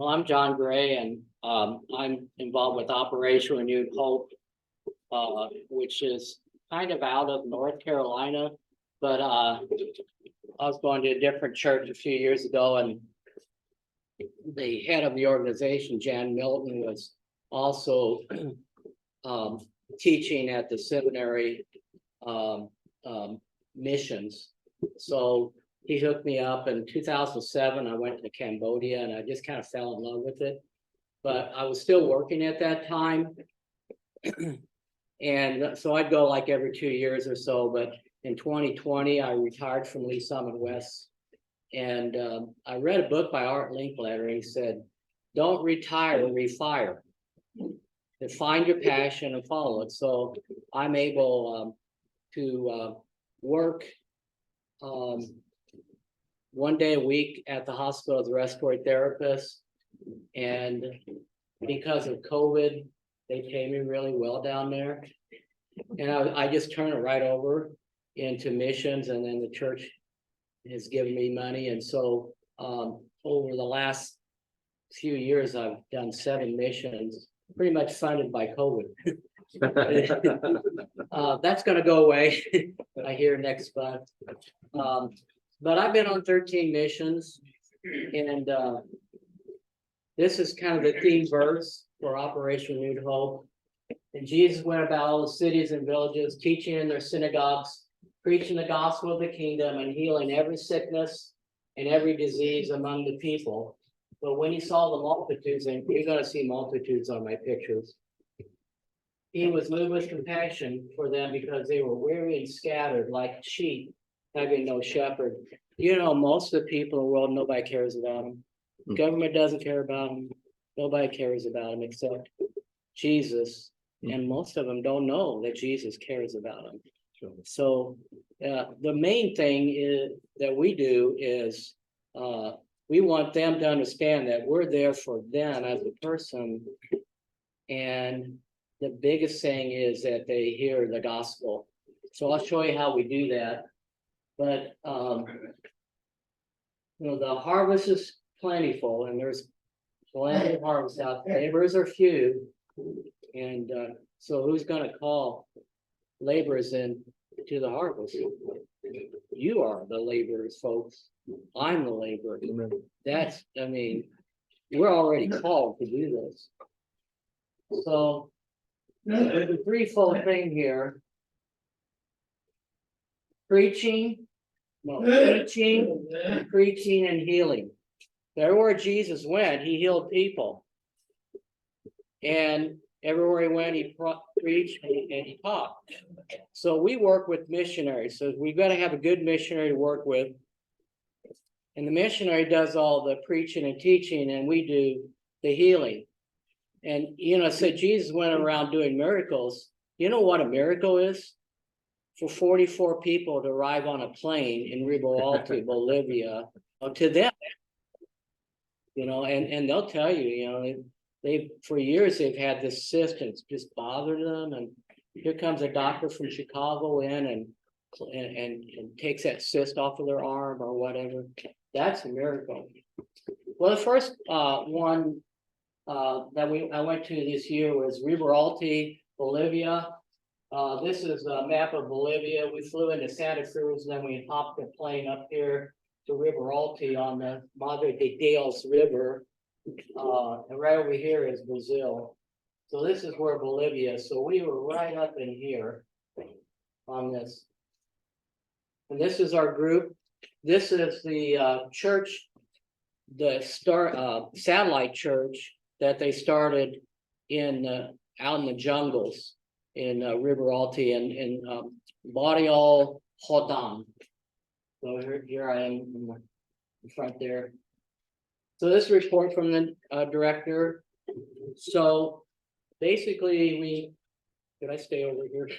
Well, I'm John Gray, and I'm involved with Operation Renewed Hope, which is kind of out of North Carolina. But I was going to a different church a few years ago, and the head of the organization, Jan Milton, was also teaching at the seminary missions. So he hooked me up in 2007. I went to Cambodia and I just kind of fell in love with it. But I was still working at that time. And so I'd go like every 2 years or so. But in 2020, I retired from Lee Summit West. And I read a book by Art Linkletter. And he said, don't retire, refire. To find your passion and follow it. So I'm able to work 1 day a week at the hospital as a respiratory therapist. And because of COVID, they pay me really well down there. And I just turn it right over into missions, and then the church has given me money. And so over the last few years, I've done 7 missions, pretty much funded by COVID. That's going to go away, I hear, next month. But I've been on 13 missions, and this is kind of the theme verse for Operation Renewed Hope. And Jesus went about all the cities and villages, teaching in their synagogues, preaching the gospel of the kingdom, and healing every sickness and every disease among the people. But when he saw the multitudes, and you're going to see multitudes on my pictures, he was moved with compassion for them because they were weary and scattered like sheep, having no shepherd. You know, most of the people in the world, nobody cares about them. Government doesn't care about them. Nobody cares about them except Jesus. And most of them don't know that Jesus cares about them. So the main thing is that we do is we want them to understand that we're there for them as a person. And the biggest thing is that they hear the gospel. So I'll show you how we do that. But you know, the harvest is plentiful, and there's plenty of harvest out there. Laborers are few, and so who's going to call laborers in to the harvest? You are the laborers, folks. I'm the laborer. That's, I mean, we're already called to do this. So there's a threefold thing here. Preaching, preaching, and healing. Everywhere Jesus went, he healed people. And everywhere he went, he preached and he taught. So we work with missionaries. So we've got to have a good missionary to work with. And the missionary does all the preaching and teaching, and we do the healing. And, you know, so Jesus went around doing miracles. You know what a miracle is? For 44 people to arrive on a plane in Riboalti, Bolivia, to them, you know, and they'll tell you, you know, they've for years they've had this cyst and it's just bothered them. And here comes a doctor from Chicago in and takes that cyst off of their arm or whatever. That's a miracle. Well, the first one that I went to this year was Riboalti, Bolivia. This is a map of Bolivia. We flew into Santa Cruz, and then we hopped a plane up here to Riboalti on the Madre de Dios River. And right over here is Brazil. So this is where Bolivia is. So we were right up in here on this. And this is our group. This is the church, the satellite church that they started in out in the jungles in Riboalti and in Barrio Rodan. So here I am in the front there. So this report from the director. So basically did I stay over here?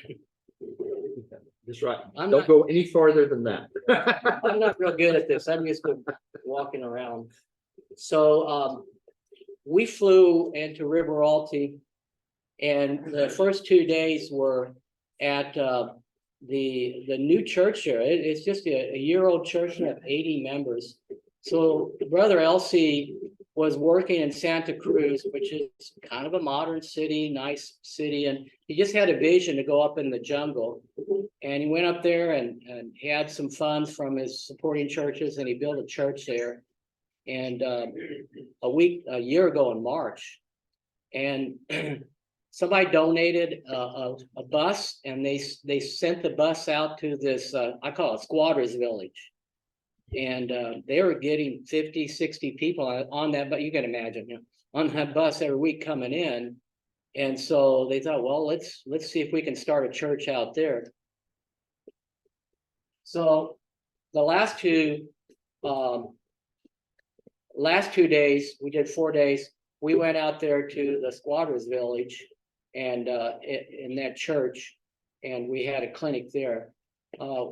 That's right. Don't go any farther than that. I'm not real good at this. I'm used to walking around. So we flew into Riboalti, and the first 2 days were at the new church here. It's just a year-old church. We have 80 members. So Brother Elsie was working in Santa Cruz, which is kind of a modern city, nice city, and he just had a vision to go up in the jungle. And he went up there and he had some funds from his supporting churches, and he built a church there. And a year ago in March, and somebody donated a bus, and they sent the bus out to this I call it Squatters Village. And they were getting 50, 60 people on that, but you can imagine, you know, on that bus every week coming in. And so they thought, well, let's see if we can start a church out there. So the last two days, we did 4 days. We went out there to the Squatters Village and in that church, and we had a clinic there.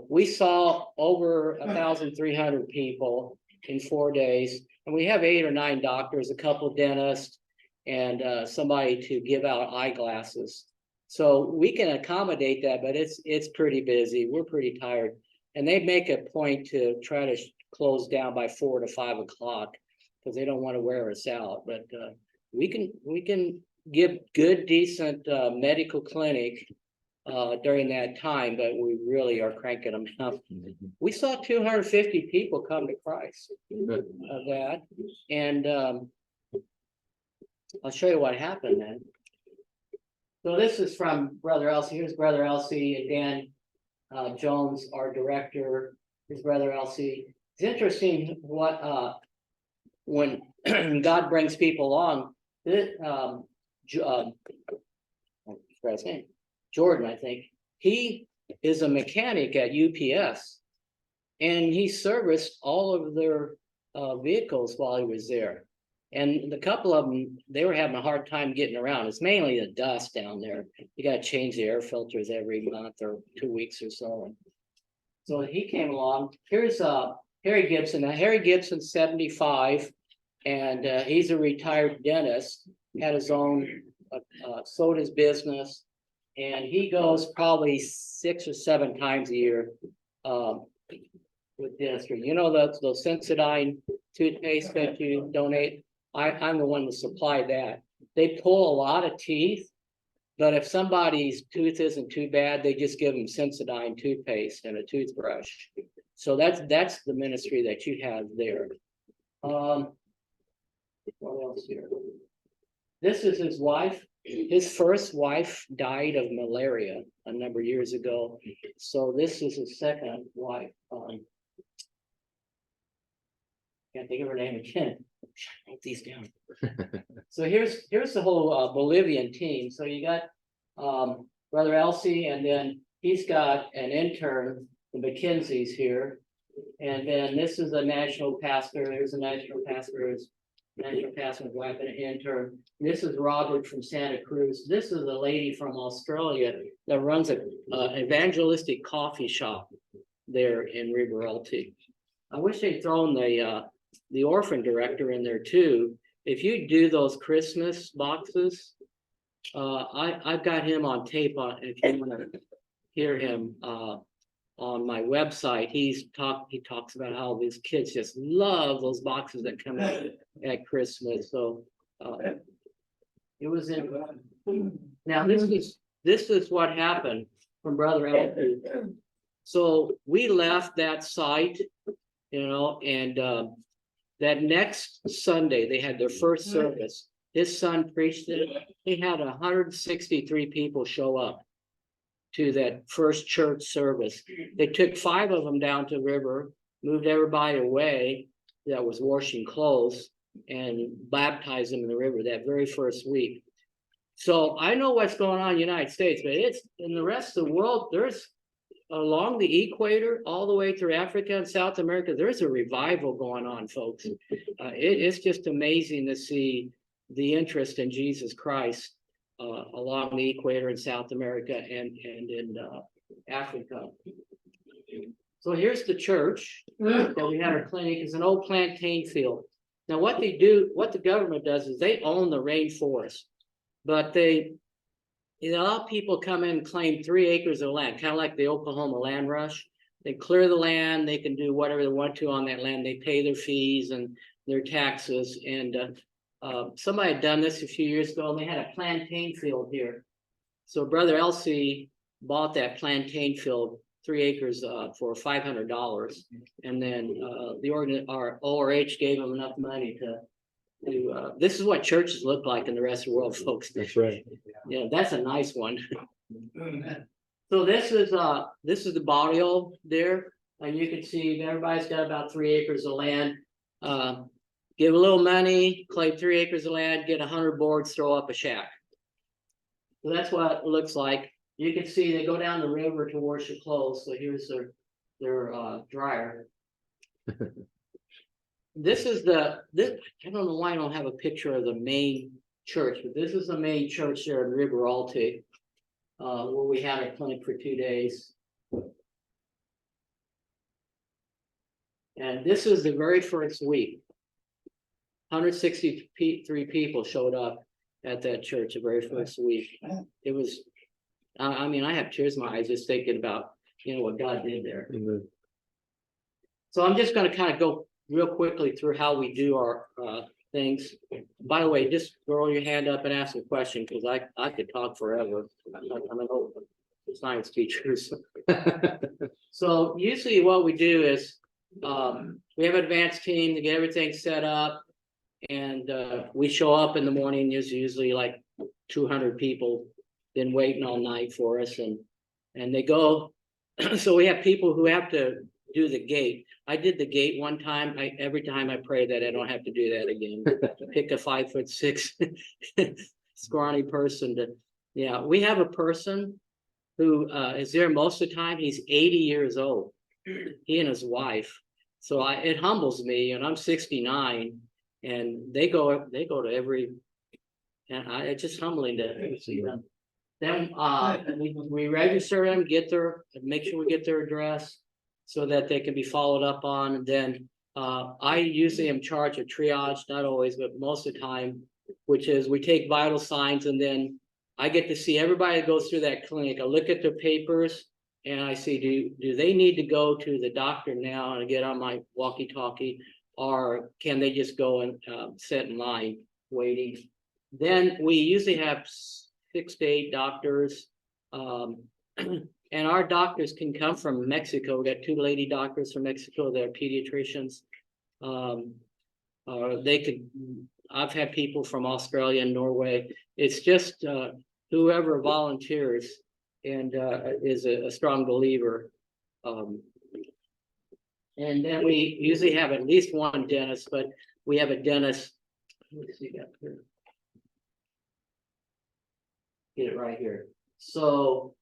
We saw over 1,300 people in 4 days, and we have 8 or 9 doctors, a couple of dentists, and somebody to give out eyeglasses. So we can accommodate that, but it's pretty busy. We're pretty tired, and they make a point to try to close down by 4 to 5 o'clock because they don't want to wear us out. But we can give good, decent medical clinic during that time, but we really are cranking them up. We saw 250 people come to Christ of that, and I'll show you what happened then. So this is from Brother Elsie. Here's Brother Elsie, Dan Jones, our director. Here's Brother Elsie. It's interesting what when God brings people along. His name, Jordan, I think. He is a mechanic at UPS, and he serviced all of their vehicles while he was there. And the couple of them, they were having a hard time getting around. It's mainly the dust down there. You got to change the air filters every month or 2 weeks or so. And so he came along. Here's Harry Gibson. Now, Harry Gibson's 75, and he's a retired dentist. Had his own, sold his business, and he goes probably 6 or 7 times a year with dentistry. You know those Sensodyne toothpaste that you donate? I'm the one to supply that. They pull a lot of teeth, but if somebody's tooth isn't too bad, they just give them Sensodyne toothpaste and a toothbrush. So that's the ministry that you have there. What else here? This is his wife. His first wife died of malaria a number of years ago. So this is his second wife. Can't think of her name again. Write these down. So here's the whole Bolivian team. So you got Brother Elsie, and then he's got an intern, the McKenzie's here. And then this is a national pastor. There's a national pastor's wife and an intern. This is Robert from Santa Cruz. This is a lady from Australia that runs an evangelistic coffee shop there in Riveralty. I wish they'd thrown the orphan director in there too. If you do those Christmas boxes, I've got him on tape. If you want to hear him on my website, he talks about how these kids just love those boxes that come out at Christmas. So it was in. Now this is what happened from Brother Elsie. So we left that site, you know, and that next Sunday they had their first service. His son preached it. He had 163 people show up to that first church service. They took 5 of them down to the river, moved everybody away that was washing clothes, and baptized them in the river that very first week. So I know what's going on in the United States, but it's in the rest of the world. There's along the equator, all the way through Africa and South America, there's a revival going on, folks. It's just amazing to see the interest in Jesus Christ along the equator in South America and in Africa. So here's the church that we had our clinic. It's an old plantain field. Now what they do, what the government does is they own the rainforest, but they allow people come in and claim 3 acres of land, kind of like the Oklahoma land rush. they clear the land, they can do whatever they want to on that land, they pay their fees and their taxes, and somebody had done this a few years ago, and they had a plantain field here. So Brother Elsie bought that plantain field, 3 acres, for $500, and then our ORH gave him enough money to this is what churches look like in the rest of the world, folks. That's right. Yeah, that's a nice one. So this is the barrio there, and you can see everybody's got about 3 acres of land. Give a little money, claim 3 acres of land, get 100 boards, throw up a shack. So that's what it looks like. You can see they go down the river to wash their clothes. So here's their dryer. This is I don't know why I don't have a picture of the main church, but this is the main church there in River Alta, where we had a clinic for 2 days. And this is the very first week. 163 people showed up at that church the very first week. It was, I mean, I have tears in my eyes just thinking about, what God did there. Mhm. So I'm just going to kind of go real quickly through how we do our things. By the way, just throw your hand up and ask a question, because I could talk forever. I'm an old science teacher. So usually what we do is we have an advanced team to get everything set up, and we show up in the morning. There's usually like 200 people been waiting all night for us, and they go. So we have people who have to do the gate. I did the gate one time. Every time I pray that I don't have to do that again. Pick a 5'6" scrawny person to. Yeah, we have a person who is there most of the time. He's 80 years old. He and his wife. So it humbles me, and I'm 69, and they go to every, and it's just humbling to see them. Then we register them, make sure we get their address so that they can be followed up on. And then I usually am charged of triage, not always, but most of the time, which is we take vital signs, and then I get to see everybody that goes through that clinic. I look at their papers, and I see, do they need to go to the doctor now and get on my walkie-talkie, or can they just go and sit in line waiting? Then we usually have 6 to 8 doctors, and our doctors can come from Mexico. We got 2 lady doctors from Mexico. They're pediatricians. I've had people from Australia and Norway. It's just whoever volunteers and is a strong believer. And then we usually have at least one dentist, but we have a dentist. Let me see that here. Get it right here. So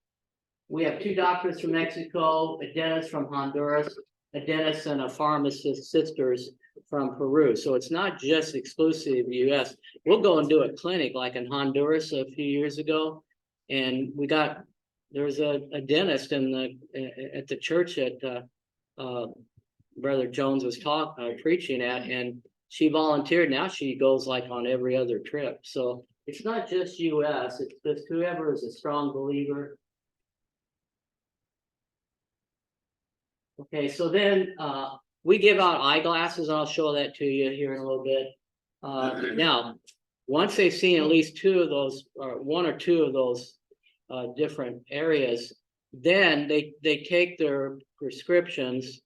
we have 2 doctors from Mexico, a dentist from Honduras, a dentist and a pharmacist sisters from Peru. So it's not just exclusive US. We'll go and do a clinic like in Honduras a few years ago, and there was a dentist at the church that Brother Jones was preaching at, and she volunteered. Now she goes like on every other trip. So it's not just US, it's just whoever is a strong believer. Okay, so then we give out eyeglasses, and I'll show that to you here in a little bit. Now, once they've seen at least 2 of those, or 1 or 2 of those different areas, then they take their prescriptions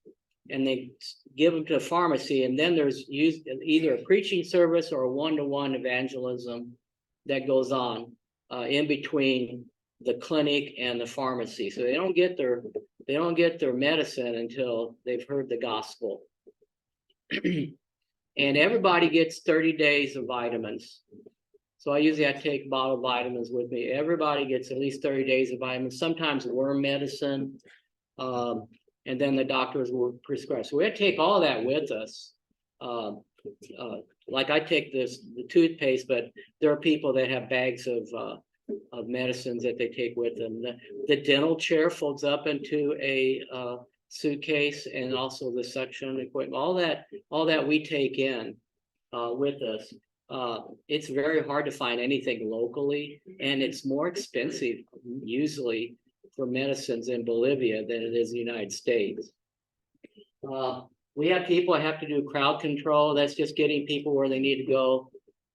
and they give them to a pharmacy, and then there's either a preaching service or a one-to-one evangelism that goes on in between the clinic and the pharmacy. So they don't get their medicine until they've heard the gospel. And everybody gets 30 days of vitamins. So I take bottled vitamins with me. Everybody gets at least 30 days of vitamins, sometimes worm medicine. And then the doctors will prescribe. So we have to take all that with us. Like I take the toothpaste, but there are people that have bags of medicines that they take with them. The dental chair folds up into a suitcase, and also the suction equipment. All that we take in with us. It's very hard to find anything locally, and it's more expensive usually for medicines in Bolivia than it is the United States. We have people that have to do crowd control. That's just getting people where they need to go.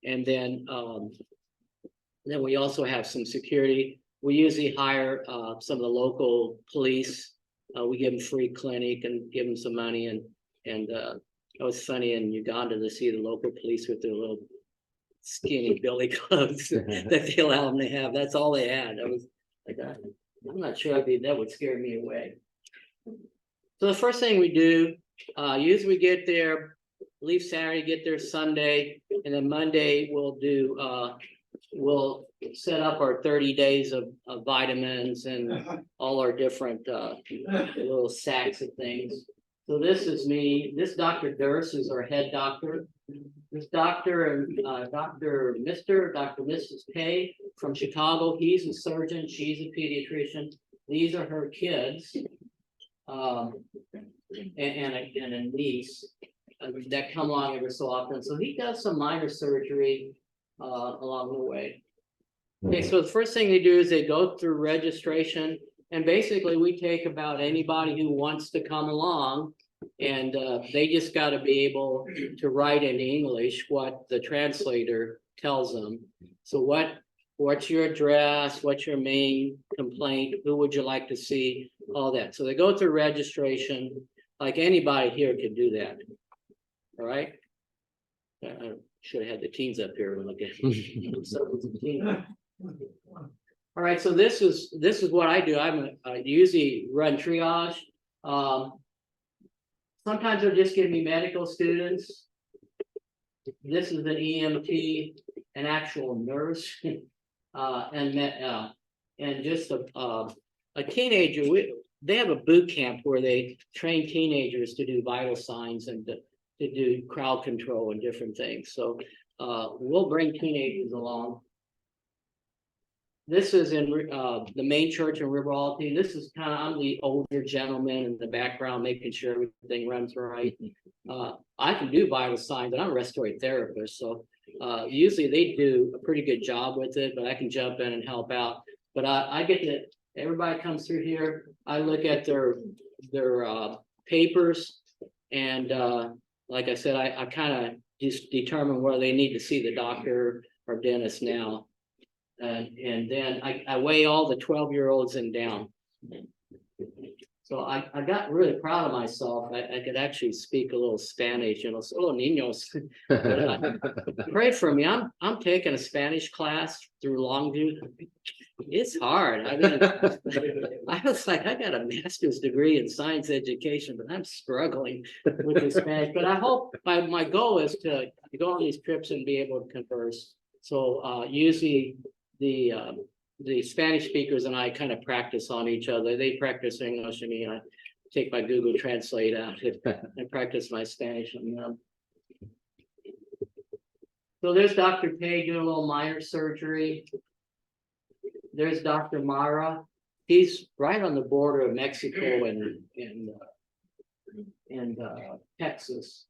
And then we also have some security. We usually hire some of the local police. We give them free clinic and give them some money. And it was funny in Uganda to see the local police with their little skinny billy clubs that they allow them to have. That's all they had. I was like, I'm not sure that would scare me away. So the first thing we do, usually we get there, leave Saturday, get there Sunday, and then Monday we'll set up our 30 days of vitamins and all our different little sacks of things. So this is me. This Dr. Durst is our head doctor. This doctor and Dr. Mrs. Kay from Chicago. He's a surgeon. She's a pediatrician. These are her kids, and a niece that come along every so often. So he does some minor surgery along the way. Okay, so the first thing they do is they go through registration, and basically we take about anybody who wants to come along, and they just got to be able to write in English what the translator tells them. So what's your address? What's your main complaint? Who would you like to see? All that. So they go through registration, like anybody here can do that. All right. I should have had the teens up here and look at. All right, so this is what I do. I usually run triage. Sometimes they'll just give me medical students. This is an EMT, an actual nurse, and just a teenager. They have a boot camp where they train teenagers to do vital signs and to do crowd control and different things. So we'll bring teenagers along. This is in the main church in Riveralty. This is kind of, I'm the older gentleman in the background, making sure everything runs right. I can do vital signs, and I'm a respiratory therapist. So usually they do a pretty good job with it, but I can jump in and help out. But I get to, everybody comes through here. I look at their papers, and like I said, I kind of just determine where they need to see the doctor or dentist now. And then I weigh all the 12-year-olds and down. So I got really proud of myself. I could actually speak a little Spanish, solo niños. Pray for me. I'm taking a Spanish class through Longview. It's hard. I mean, I was like, I got a master's degree in science education, but I'm struggling with the Spanish. But I hope my goal is to go on these trips and be able to converse. So usually the Spanish speakers and I kind of practice on each other. They practice English on me. I take my Google Translate out and practice my Spanish on them. So there's Dr. Pay doing a little minor surgery. There's Dr. Mara. He's right on the border of Mexico and Texas.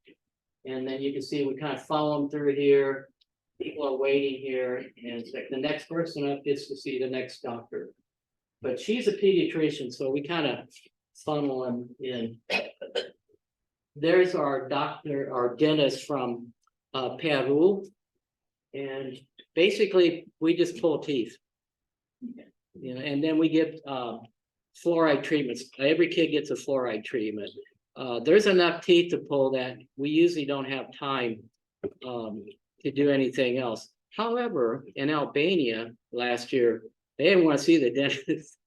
And then you can see we kind of follow them through here. People are waiting here, and the next person up gets to see the next doctor. But she's a pediatrician, so we kind of funnel them in. There's our doctor, our dentist from Peru, and basically we just pull teeth. And then we give fluoride treatments. Every kid gets a fluoride treatment. There's enough teeth to pull that we usually don't have time to do anything else. However, in Albania last year, they didn't want to see the dentist.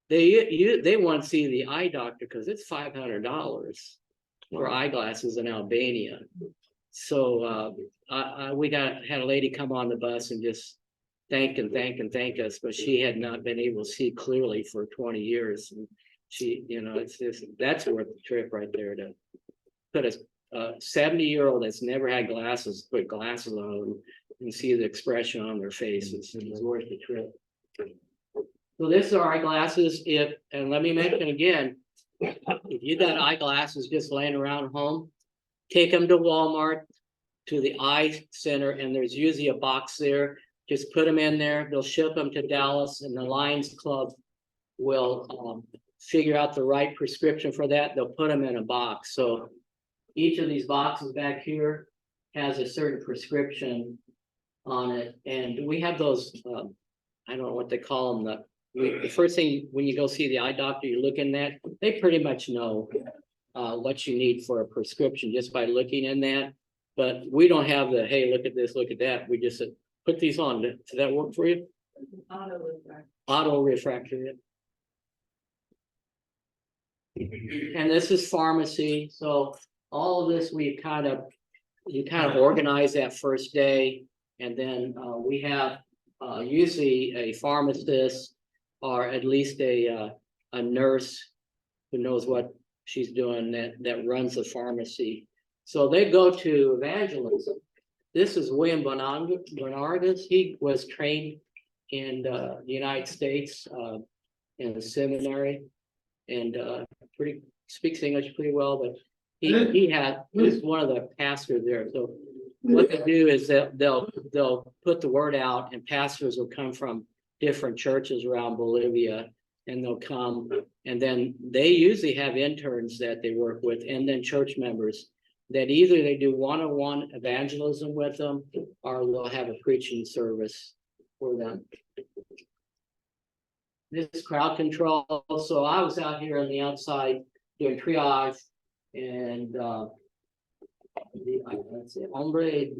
They want to see the eye doctor because it's $500 for eyeglasses in Albania. So we had a lady come on the bus and just thank us, but she had not been able to see clearly for 20 years. And she, it's just, that's worth the trip right there to put a 70-year-old that's never had glasses, put glasses on and see the expression on their faces. It's worth the trip. So this is our eyeglasses. And let me mention again, if you got eyeglasses just laying around home, take them to Walmart, to the eye center, and there's usually a box there. just put them in there. They'll ship them to Dallas, and the Lions Club will figure out the right prescription for that. They'll put them in a box. So each of these boxes back here has a certain prescription on it, and we have those. I don't know what they call them. The first thing when you go see the eye doctor, you're looking at. They pretty much know what you need for a prescription just by looking in that. But we don't have the, hey, look at this, look at that. We just said, put these on. Does that work for you? Auto refractor. And this is pharmacy. So all of this, you kind of organize that first day. And then we have usually a pharmacist or at least a nurse who knows what she's doing that runs the pharmacy. So they go to evangelism. This is William Bernardus. He was trained in the United States in the seminary, and speaks English pretty well. But he's one of the pastors there. So what they do is they'll put the word out, and pastors will come from different churches around Bolivia, and they'll come, and then they usually have interns that they work with, and then church members that either they do one-on-one evangelism with them, or they'll have a preaching service for them. This is crowd control. So I was out here on the outside doing triage, and let's say hombre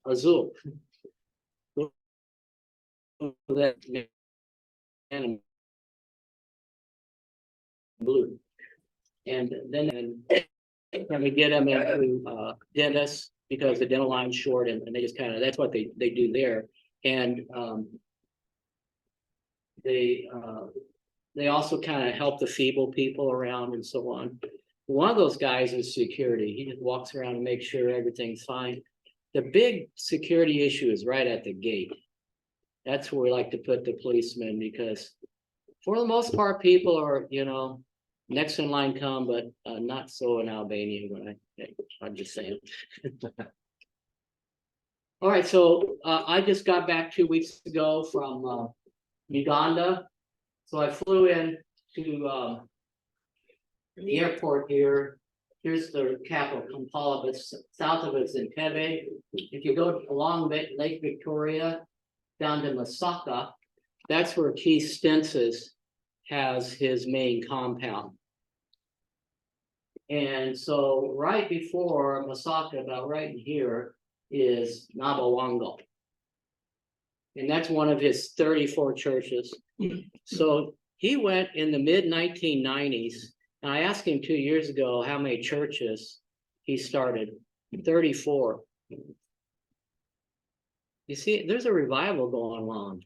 azul. That and blue, and then we get them into dentists because the dental line's short, and they just kind of, that's what they do there. And they also kind of help the feeble people around and so on. One of those guys is security. He just walks around and makes sure everything's fine. The big security issue is right at the gate. That's where we like to put the policemen, because for the most part, people are, next in line come, but not so in Albania. I'm just saying. All right, so I just got back 2 weeks ago from Uganda. So I flew in to the airport here. Here's the capital, Kampala, but south of it is Entebbe. If you go along Lake Victoria, down to Masaka, that's where Keith Stensis has his main compound. And so right before Masaka, about right in here, is Nabawango. And that's one of his 34 churches. So he went in the mid-1990s, and I asked him 2 years ago how many churches he started. 34. You see, there's a revival going on,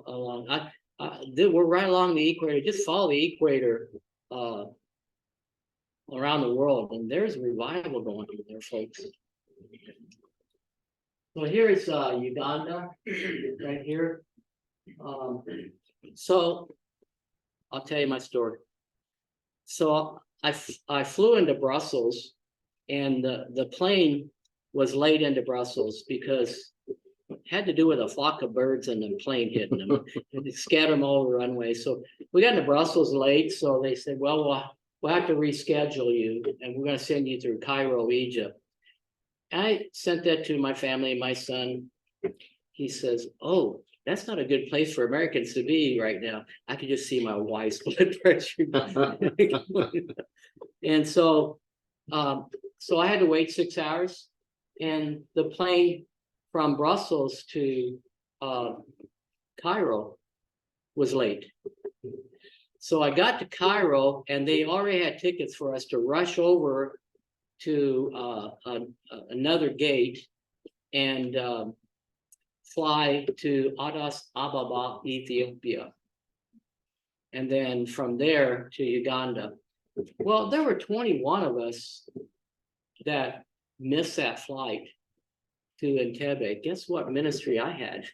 along. We're right along the equator. Just follow the equator around the world, and there's a revival going on there, folks. So here's Uganda, right here. So I'll tell you my story. So I flew into Brussels, and the plane was late into Brussels because it had to do with a flock of birds and the plane hitting them. They scattered them all over the runway. So we got into Brussels late, so they said, well, we'll have to reschedule you, and we're going to send you through Cairo, Egypt. I sent that to my family, my son. He says, oh, that's not a good place for Americans to be right now. I could just see my wife's blood pressure. And so I had to wait 6 hours, and the plane from Brussels to Cairo was late. So I got to Cairo, and they already had tickets for us to rush over to another gate and fly to Addis Ababa, Ethiopia, and then from there to Uganda. Well, there were 21 of us that missed that flight to Entebbe. Guess what ministry I had?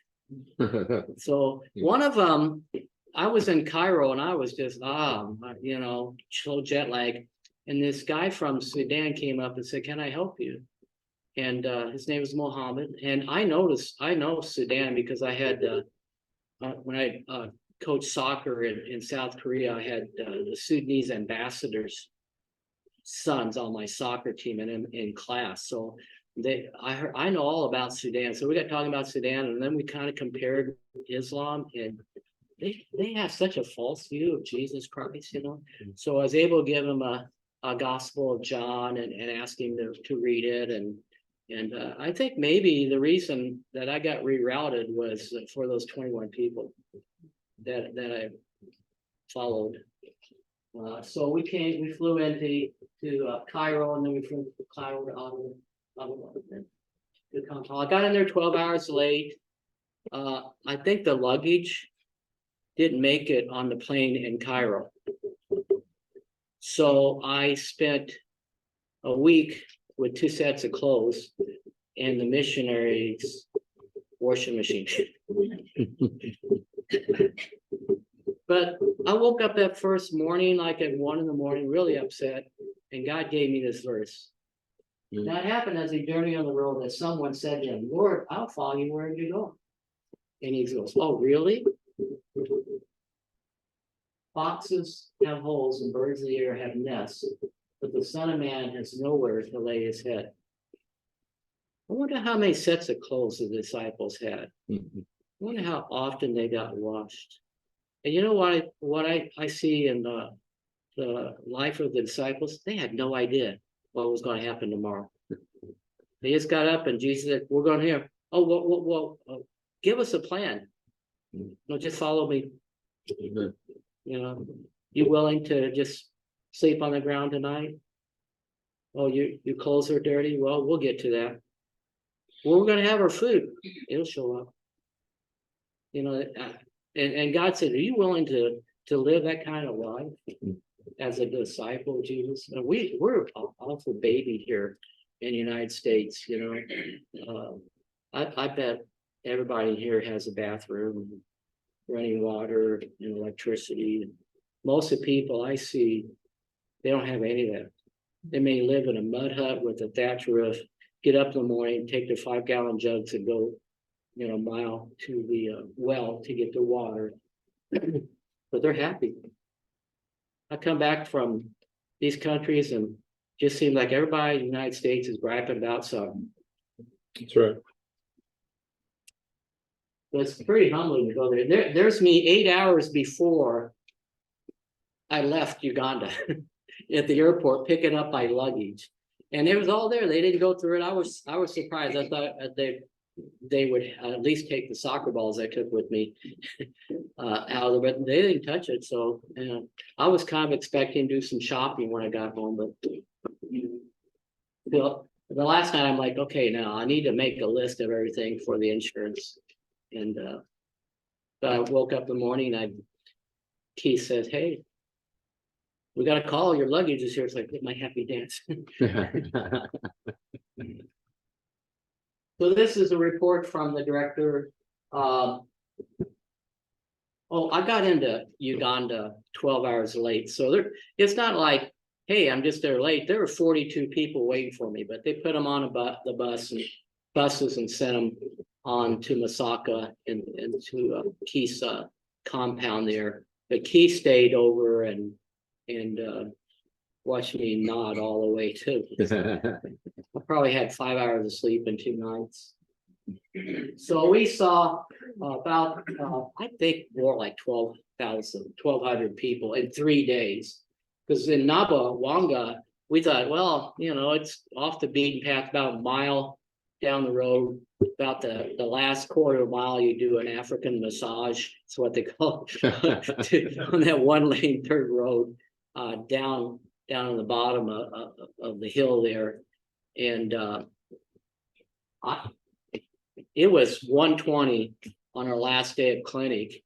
So one of them, I was in Cairo, and I was just, so jet lag. And this guy from Sudan came up and said, can I help you? and his name is Mohammed. And I know Sudan because I had when I coached soccer in South Korea, I had the Sudanese ambassadors' sons on my soccer team and in class. So I know all about Sudan. So we got talking about Sudan, and then we kind of compared Islam, and they have such a false view of Jesus Christ, you know. So I was able to give them a Gospel of John and ask him to read it, and I think maybe the reason that I got rerouted was for those 21 people that I followed. So we flew into Cairo, and then we flew to Cairo to Kampala. I got in there 12 hours late. I think the luggage didn't make it on the plane in Cairo. So I spent a week with 2 sets of clothes and the missionaries' washing machine. But I woke up that first morning, like at 1 a.m, really upset, and God gave me this verse. Now it happened as a journey on the road that someone said to him, "Lord, I'll follow you wherever you go." And he goes, "Oh, really? Foxes have holes and birds of the air have nests, but the Son of Man has nowhere to lay his head." I wonder how many sets of clothes the disciples had. I wonder how often they got washed. And you know what I see in the life of the disciples? They had no idea what was going to happen tomorrow. They just got up and Jesus said, "We're going here." "Oh, well, give us a plan. No, just follow me. You know, you willing to just sleep on the ground tonight? Oh, your clothes are dirty. Well, we'll get to that. Well, we're going to have our food. It'll show up. You know, and God said, "Are you willing to live that kind of life as a disciple of Jesus?" And we're awful baby here in the United States. You know, I bet everybody here has a bathroom, running water, and electricity. Most of the people I see, they don't have any of that. They may live in a mud hut with a thatch roof, get up in the morning, take their 5-gallon jugs and go, you know, a mile to the well to get the water. But they're happy. I come back from these countries and just seems like everybody in the United States is griping about something. That's right. But it's pretty humbling to go there. There's me 8 hours before I left Uganda at the airport picking up my luggage, and it was all there. They didn't go through it. I was surprised. I thought they would at least take the soccer balls I took with me out of there, but they didn't touch it. So I was kind of expecting to do some shopping when I got home, but the last night I'm like, okay, now I need to make a list of everything for the insurance. And I woke up in the morning, Keith says, "Hey, we got a call, your luggage is here." It's like, my happy dance. So this is a report from the director. Oh, I got into Uganda 12 hours late. So it's not like, hey, I'm just there late. There were 42 people waiting for me, but they put them on the buses and sent them on to Masaka and to Keith's compound there. But Keith stayed over and watched me nod all the way too. I probably had 5 hours of sleep in 2 nights. So we saw about I think more like 1,200 people in 3 days. Because in Nabawanga, we thought, well, you know, it's off the beaten path, about a mile down the road. About the last quarter mile, you do an African massage. It's what they call it, on that 1-lane dirt road down on the bottom of the hill there. And it was 1:20 on our last day of clinic.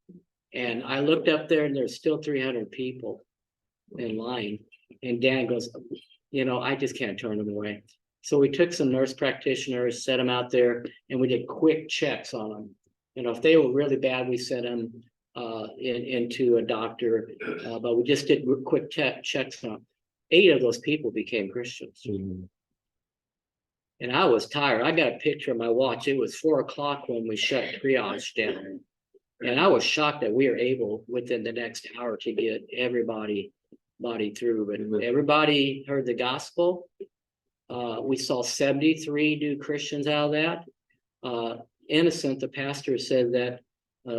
And I looked up there and there's still 300 people in line. And Dan goes, you know, I just can't turn them away. So we took some nurse practitioners, set them out there, and we did quick checks on them. You know, if they were really bad, we sent them into a doctor, but we just did quick checks on them. 8 of those people became Christians. And I was tired. I got a picture of my watch. It was 4 o'clock when we shut triage down. And I was shocked that we were able within the next hour to get everybody through, but everybody heard the gospel. We saw 73 new Christians out of that. Innocent, the pastor, said that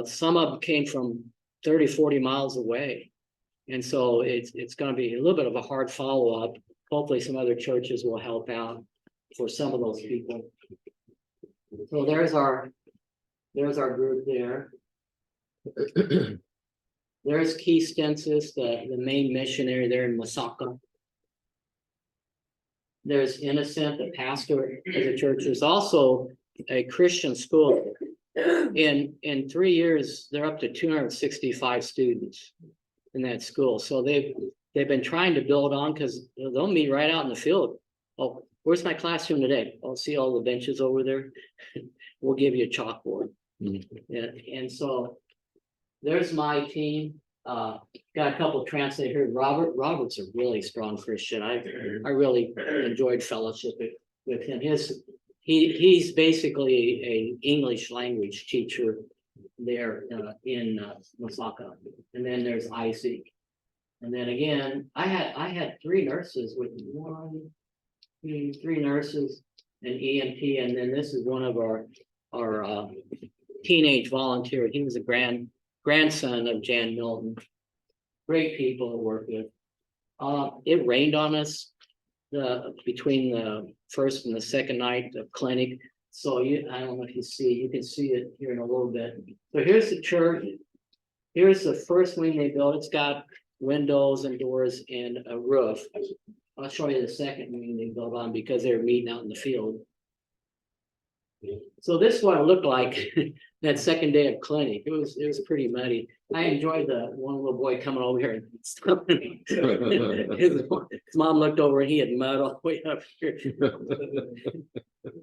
some of them came from 30, 40 miles away. And so it's going to be a little bit of a hard follow-up. Hopefully some other churches will help out for some of those people. So there's our group there. There's Keith Stensis, the main missionary there in Masaka. There's Innocent, the pastor of the church. There's also a Christian school. In 3 years, they're up to 265 students in that school. So they've been trying to build on, because they'll meet right out in the field. Oh, where's my classroom today? I'll see all the benches over there. We'll give you a chalkboard. And so there's my team. Got a couple of translators. Robert's a really strong Christian. I really enjoyed fellowship with him. He's basically a English language teacher there in Masaka. And then there's Isaac. And then again, I had 3 nurses with me. 3 nurses, an EMT, and then this is one of our teenage volunteers. He was a grandson of Jan Milton. Great people to work with. It rained on us between the first and the second night of clinic. So I don't know if you can see it here in a little bit. So here's the church. Here's the first wing they built. It's got windows and doors and a roof. I'll show you the second wing they built on, because they were meeting out in the field. So this is what it looked like that second day of clinic. It was pretty muddy. I enjoyed the one little boy coming over here. His mom looked over and he had mud all the way up here.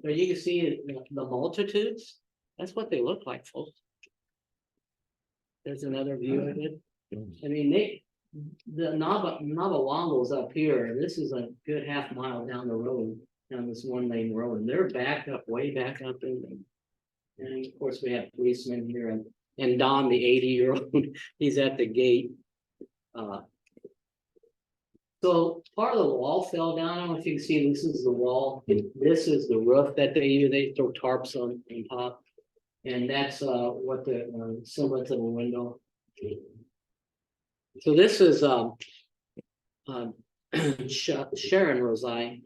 But you can see the multitudes. That's what they look like, folks. There's another view of it. I mean, the Nabalongo's up here. This is a good half mile down the road, down this 1-lane road, and they're back up, way back up in there. And of course, we have policemen here, and Don, the 80-year-old, he's at the gate. So part of the wall fell down. I don't know if you can see, this is the wall. This is the roof that they use. They throw tarps on top. And that's what the similar to the window. So this is Sharon Rosai.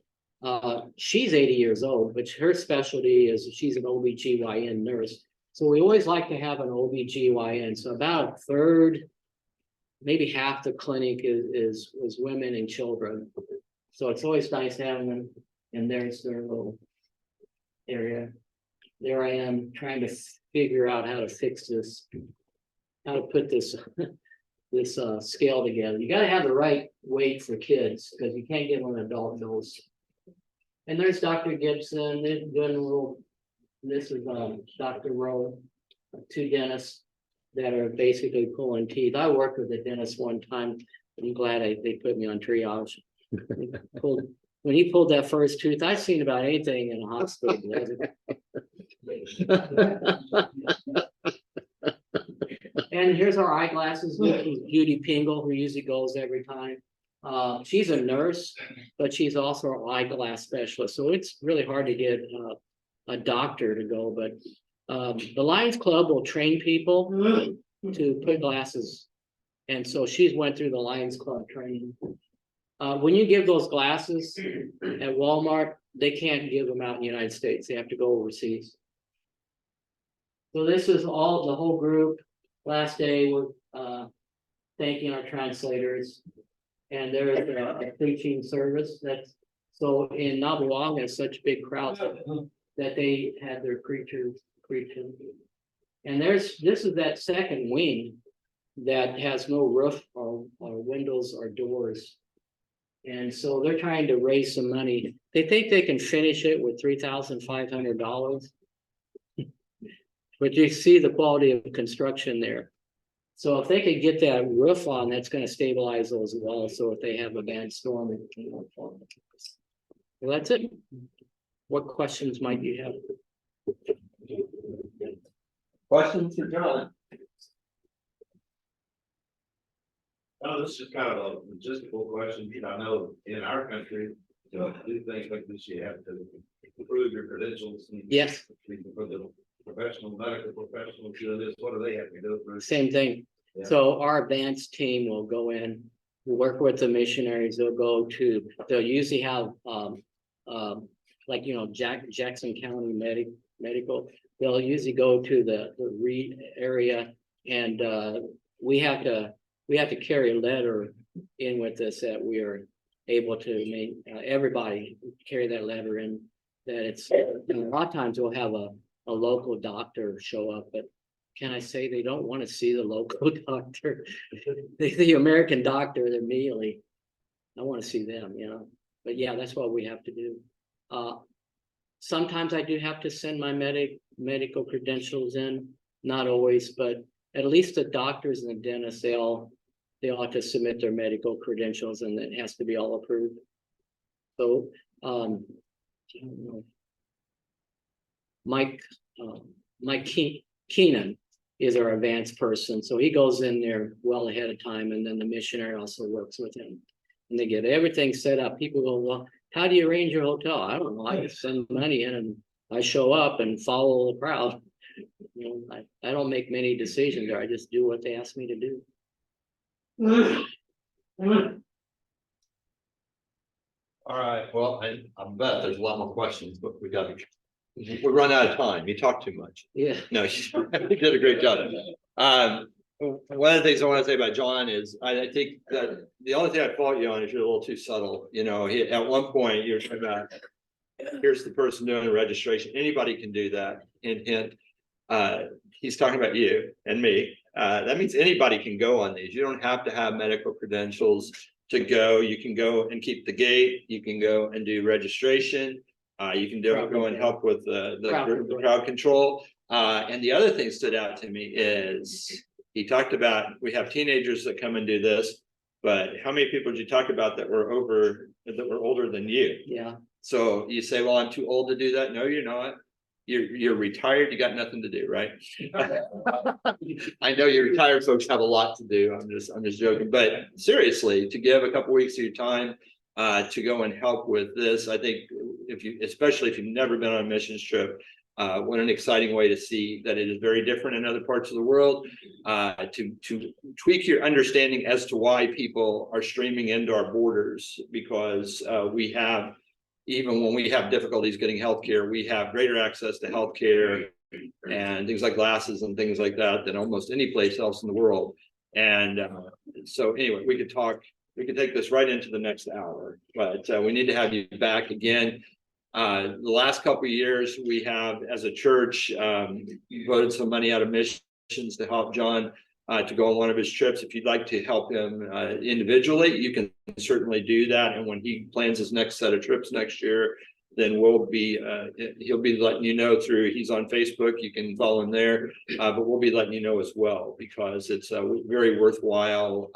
She's 80 years old, but her specialty is she's an OBGYN nurse. So we always like to have an OBGYN. So about a third, maybe half the clinic is women and children. So it's always nice having them. And there's their little area. There I am trying to figure out how to fix this, how to put this this scale together. You got to have the right weight for kids, because you can't give them an adult dose. And there's Dr. Gibson. They're doing a little. This is Dr. Rowe, 2 dentists that are basically pulling teeth. I worked with a dentist one time. I'm glad they put me on triage. When he pulled that first tooth, I've seen about anything in a hospital. And here's our eyeglasses. This is Judy Pingle, who usually goes every time. She's a nurse, but she's also an eyeglass specialist. So it's really hard to get a doctor to go. But the Lions Club will train people to put glasses. And so she's went through the Lions Club training. When you give those glasses at Walmart, they can't give them out in the United States. They have to go overseas. So this is all the whole group. Last day, we're thanking our translators, and there's a preaching service. That's so in Nabalonga, such big crowds that they had their preachers preaching. And this is that second wing that has no roof or windows or doors. And so they're trying to raise some money. They think they can finish it with $3,500. But you see the quality of construction there. So if they could get that roof on, that's going to stabilize those walls. So if they have a bad storm, it can fall. Well, that's it. What questions might you have? Questions for John? No, this is kind of a logistical question. I know in our country, do things like this, you have to prove your credentials. And Yes, For the professional, medical professionals, do this, what do they have to go through? same thing. Yeah. So our advanced team will go in, work with the missionaries. They'll usually have, like, Jackson County Medical. They'll usually go to the Reed area, and we have to carry a letter in with us that we are able to make, everybody carry that letter in, that it's, and a lot of times we'll have a local doctor show up, but can I say they don't want to see the local doctor? The American doctor immediately, I want to see them, but yeah, that's what we have to do. Sometimes I do have to send my medical credentials in, not always, but at least the doctors and the dentists, they all have to submit their medical credentials, and it has to be all approved. So, Mike Keenan is our advanced person, so he goes in there well ahead of time, and then the missionary also works with him, and they get everything set up. People go, well, how do you arrange your hotel? I don't know. I just send money in and I show up and follow the crowd. I don't make many decisions there. I just do what they ask me to do. All right, well, I bet there's a lot more questions, but we run out of time. You talk too much. Yeah. No, you did a great job. One of the things I want to say about John is I think that the only thing I fault you on is you're a little too subtle. At one point you're talking about, here's the person doing the registration. Anybody can do that. And he's talking about you and me. That means anybody can go on these. You don't have to have medical credentials to go. You can go and keep the gate. You can go and do registration. You can go and help with the crowd control. And the other thing that stood out to me is he talked about, we have teenagers that come and do this, but how many people did you talk about that were older than you? Yeah. So you say, well, I'm too old to do that. No, you're not. You're retired. You got nothing to do, right? I know you retired folks have a lot to do. I'm just joking, but seriously, to give a couple weeks of your time to go and help with this, I think especially if you've never been on a missions trip, what an exciting way to see that it is very different in other parts of the world, to tweak your understanding as to why people are streaming into our borders, because we have, even when we have difficulties getting healthcare, we have greater access to healthcare and things like glasses and things like that than almost any place else in the world. And so anyway, we could take this right into the next hour, but we need to have you back again. The last couple of years, we have, as a church, voted some money out of missions to help John to go on one of his trips. If you'd like to help him individually, you can certainly do that. And when he plans his next set of trips next year, then he'll be letting you know through, he's on Facebook, you can follow him there, but we'll be letting you know as well, because it's a very worthwhile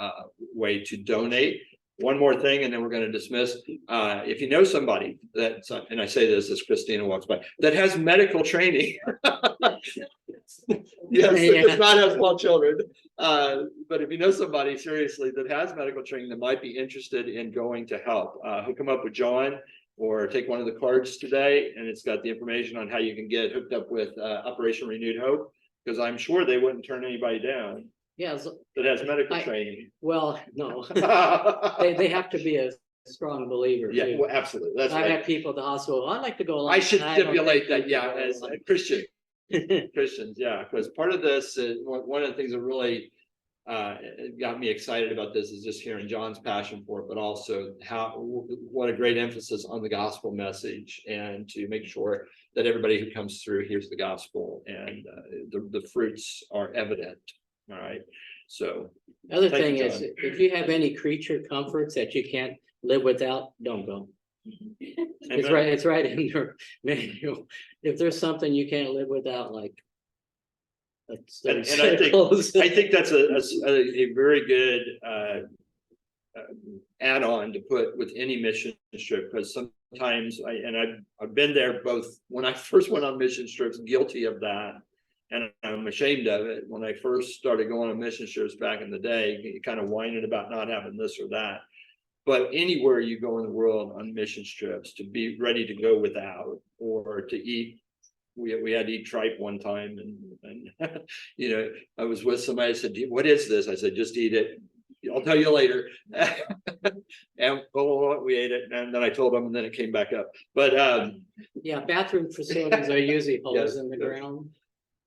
way to donate. One more thing, and then we're going to dismiss. If you know somebody that, and I say this as Christina walks by, that has medical training, yes, it's not have small children, but if you know somebody seriously that has medical training that might be interested in going to help, hook them up with John, or take one of the cards today, and it's got the information on how you can get hooked up with Operation Renewed Hope, because I'm sure they wouldn't turn anybody down. Yeah, that has medical training. Well, no, they have to be a strong believer. Yeah, too. well, absolutely. That's I've right. had people at the hospital. I'd like to go along. I should I don't stipulate think that, yeah, people as go a along. Christian. Christians, yeah, because part of this, one of the things that really got me excited about this is just hearing John's passion for it, but also what a great emphasis on the gospel message, and to make sure that everybody who comes through hears the gospel, and the fruits are evident. All right. So Other thank thing you, is, John. if you have any creature comforts that you can't live without, don't go. It's Amen. right. It's right in your manual. If there's something you can't live without, like. And I think that's a very good add-on to put with any mission trip, because sometimes I've been there both when I first went on mission trips, guilty of that. And I'm ashamed of it. When I first started going on mission trips back in the day, kind of whining about not having this or that. But anywhere you go in the world on mission trips, to be ready to go without or to eat. We had to eat tripe one time and you know, I was with somebody, I said, what is this? I said, just eat it. I'll tell you later. And we ate it, and then I told them, and then it came back up. But Yeah, bathroom facilities are usually holes Yes, in the yes. ground.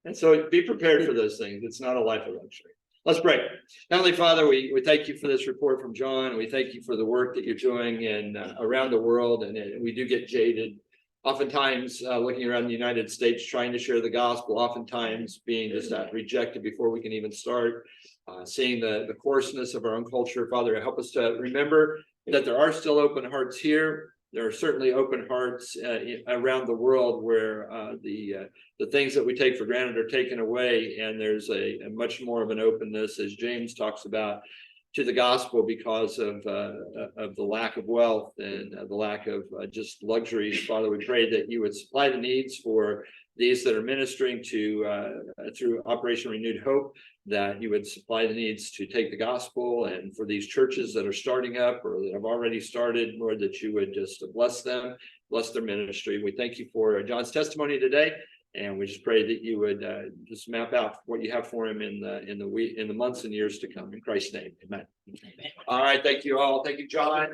and so be prepared for those things. It's not a life of luxury. Let's pray. Heavenly Father, we thank you for this report from John, and we thank you for the work that you're doing in around the world. And we do get jaded. Oftentimes, looking around the United States, trying to share the gospel, oftentimes being just rejected before we can even start. Seeing the coarseness of our own culture, Father, help us to remember that there are still open hearts here. There are certainly open hearts around the world where the things that we take for granted are taken away, and there's a much more of an openness, as James talks about, to the gospel because of the lack of wealth and the lack of just luxuries. Father, we pray that you would supply the needs for these that are ministering to through Operation Renewed Hope, that you would supply the needs to take the gospel, and for these churches that are starting up or that have already started, Lord, that you would just bless them, bless their ministry. We thank you for John's testimony today, and we just pray that you would just map out what you have for him in the months and years to come. In Christ's name, amen. All right, thank you all. Thank you, John.